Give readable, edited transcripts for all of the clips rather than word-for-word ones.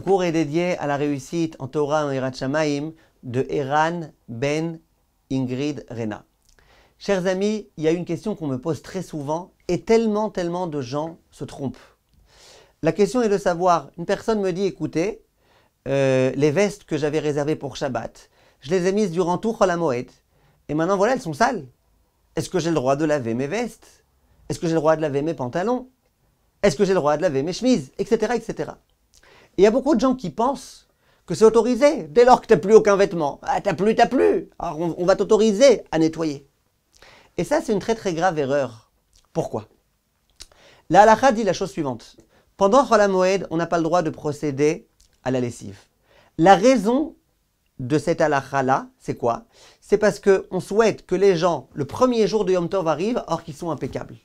cours est dédié à la réussite en Torah et en Yirat Shamayim de Eran Ben Ingrid Rena. Chers amis, il y a une question qu'on me pose très souvent et tellement de gens se trompent. La question est de savoir, une personne me dit, écoutez, les vestes que j'avais réservées pour Shabbat, je les ai mises durant tout Chol HaMoed et maintenant voilà, elles sont sales. Est-ce que j'ai le droit de laver mes vestes? Est-ce que j'ai le droit de laver mes pantalons? Est-ce que j'ai le droit de laver mes chemises? Etc. etc. Et il y a beaucoup de gens qui pensent que c'est autorisé dès lors que tu n'as plus aucun vêtement. Ah, t'as plus. Alors on va t'autoriser à nettoyer. Et ça, c'est une très grave erreur. Pourquoi? La halakha dit la chose suivante. Pendant Chol HaMoed, on n'a pas le droit de procéder à la lessive. La raison de cette halakha-là, c'est quoi? C'est parce qu'on souhaite que les gens, le premier jour de Yom Tov arrive, or qu'ils sont impeccables.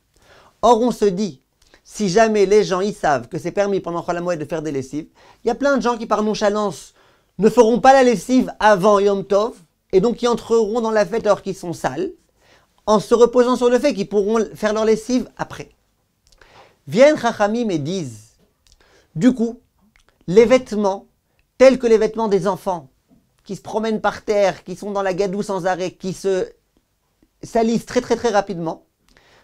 Or, on se dit, si jamais les gens ils savent que c'est permis pendant Chol HaMoed de faire des lessives, il y a plein de gens qui par nonchalance ne feront pas la lessive avant Yom Tov, et donc qui entreront dans la fête alors qu'ils sont sales, en se reposant sur le fait qu'ils pourront faire leur lessive après. Viennent Chachamim et disent, du coup, les vêtements, tels que les vêtements des enfants, qui se promènent par terre, qui sont dans la gadoue sans arrêt, qui se salissent très rapidement,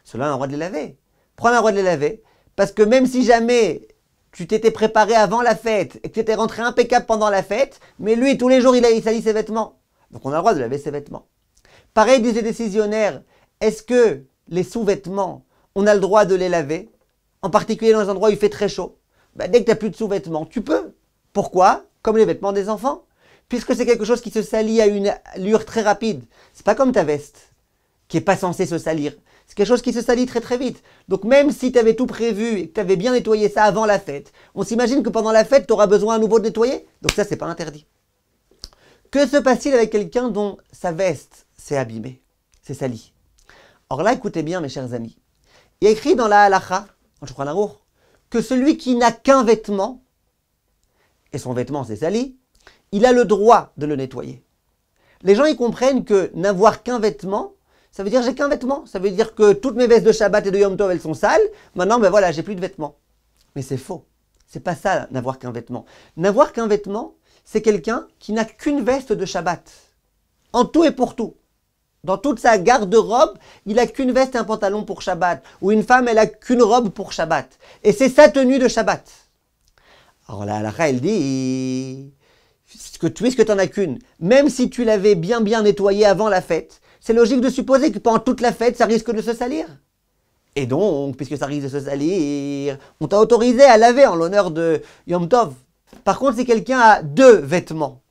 ceux-là ont le droit de les laver. Prends le droit de les laver, parce que même si jamais tu t'étais préparé avant la fête et que tu étais rentré impeccable pendant la fête, mais lui, tous les jours, il salit ses vêtements. Donc on a le droit de laver ses vêtements. Pareil, disent les décisionnaires, est-ce que les sous-vêtements, on a le droit de les laver? En particulier dans les endroits où il fait très chaud. Dès que tu n'as plus de sous-vêtements, tu peux. Pourquoi? Comme les vêtements des enfants. Puisque c'est quelque chose qui se salit à une allure très rapide. C'est pas comme ta veste, qui n'est pas censée se salir. C'est quelque chose qui se salit très vite. Donc même si tu avais tout prévu et que tu avais bien nettoyé ça avant la fête, on s'imagine que pendant la fête, tu auras besoin à nouveau de nettoyer. Donc ça, c'est pas interdit. Que se passe-t-il avec quelqu'un dont sa veste s'est abîmée, s'est salie? Or là, écoutez bien, mes chers amis. Il y a écrit dans la halakha, en Shulchan Aruch, que celui qui n'a qu'un vêtement, et son vêtement s'est sali, il a le droit de le nettoyer. Les gens, ils comprennent que n'avoir qu'un vêtement, ça veut dire j'ai qu'un vêtement. Ça veut dire que toutes mes vestes de Shabbat et de Yom Tov, elles sont sales. Maintenant, voilà, j'ai plus de vêtements. Mais c'est faux. C'est pas ça, n'avoir qu'un vêtement. N'avoir qu'un vêtement, c'est quelqu'un qui n'a qu'une veste de Shabbat. En tout et pour tout. Dans toute sa garde-robe, il a qu'une veste et un pantalon pour Shabbat. Ou une femme, elle a qu'une robe pour Shabbat. Et c'est sa tenue de Shabbat. Alors la halakha, elle dit, puisque tu n'en as qu'une, même si tu l'avais bien nettoyée avant la fête, c'est logique de supposer que pendant toute la fête, ça risque de se salir. Et donc, puisque ça risque de se salir, on t'a autorisé à laver en l'honneur de Yom Tov. Par contre, si quelqu'un a deux vêtements,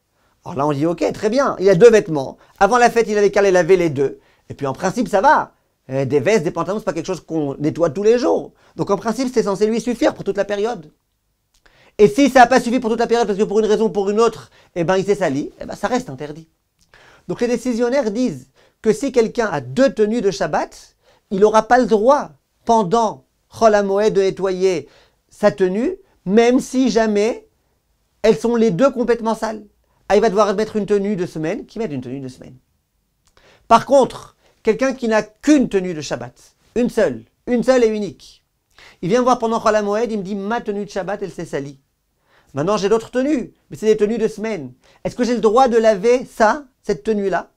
alors là on dit ok, très bien, il a deux vêtements. Avant la fête, il avait qu'à les laver les deux. Et puis en principe, ça va. Des vestes, des pantalons, c'est pas quelque chose qu'on nettoie tous les jours. Donc en principe, c'est censé lui suffire pour toute la période. Et si ça n'a pas suffi pour toute la période, parce que pour une raison ou pour une autre, il s'est sali, ça reste interdit. Donc les décisionnaires disent que si quelqu'un a deux tenues de Shabbat, il n'aura pas le droit, pendant Chol HaMoed, de nettoyer sa tenue, même si jamais elles sont les deux complètement sales. Il va devoir mettre une tenue de semaine, qui met une tenue de semaine. Par contre, quelqu'un qui n'a qu'une tenue de Shabbat, une seule et unique, il vient me voir pendant Chol HaMoed, il me dit ma tenue de Shabbat, elle s'est salie. Maintenant, j'ai d'autres tenues, mais c'est des tenues de semaine. Est-ce que j'ai le droit de laver cette tenue-là?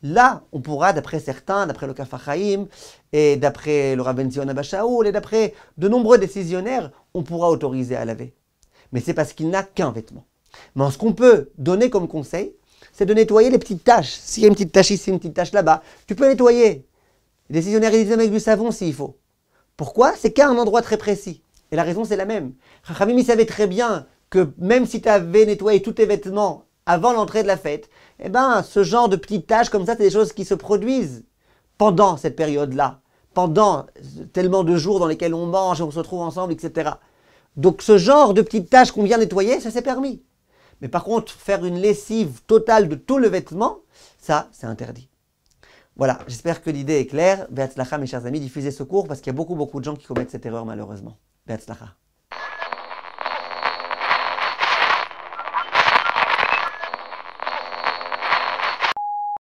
Là, on pourra, d'après certains, d'après le Kaf HaChaim, et d'après le Rav Ben Zion Abba Shaul, et d'après de nombreux décisionnaires, on pourra autoriser à laver. Mais c'est parce qu'il n'a qu'un vêtement. Mais ce qu'on peut donner comme conseil, c'est de nettoyer les petites taches. S'il y a une petite tache ici, une petite tache là-bas, tu peux nettoyer. Les décisionnaires, ils disent avec du savon s'il faut. Pourquoi? C'est qu'à un endroit très précis. Et la raison, c'est la même. Chachamim, il savait très bien que même si tu avais nettoyé tous tes vêtements avant l'entrée de la fête, ce genre de petites taches comme ça, c'est des choses qui se produisent pendant cette période-là, pendant tellement de jours dans lesquels on mange, on se retrouve ensemble, etc. Donc ce genre de petites taches qu'on vient nettoyer, ça c'est permis. Mais par contre, faire une lessive totale de tout le vêtement, ça, c'est interdit. Voilà, j'espère que l'idée est claire. Be'atzlacha, mes chers amis, diffusez ce cours parce qu'il y a beaucoup de gens qui commettent cette erreur malheureusement. Be'atzlacha.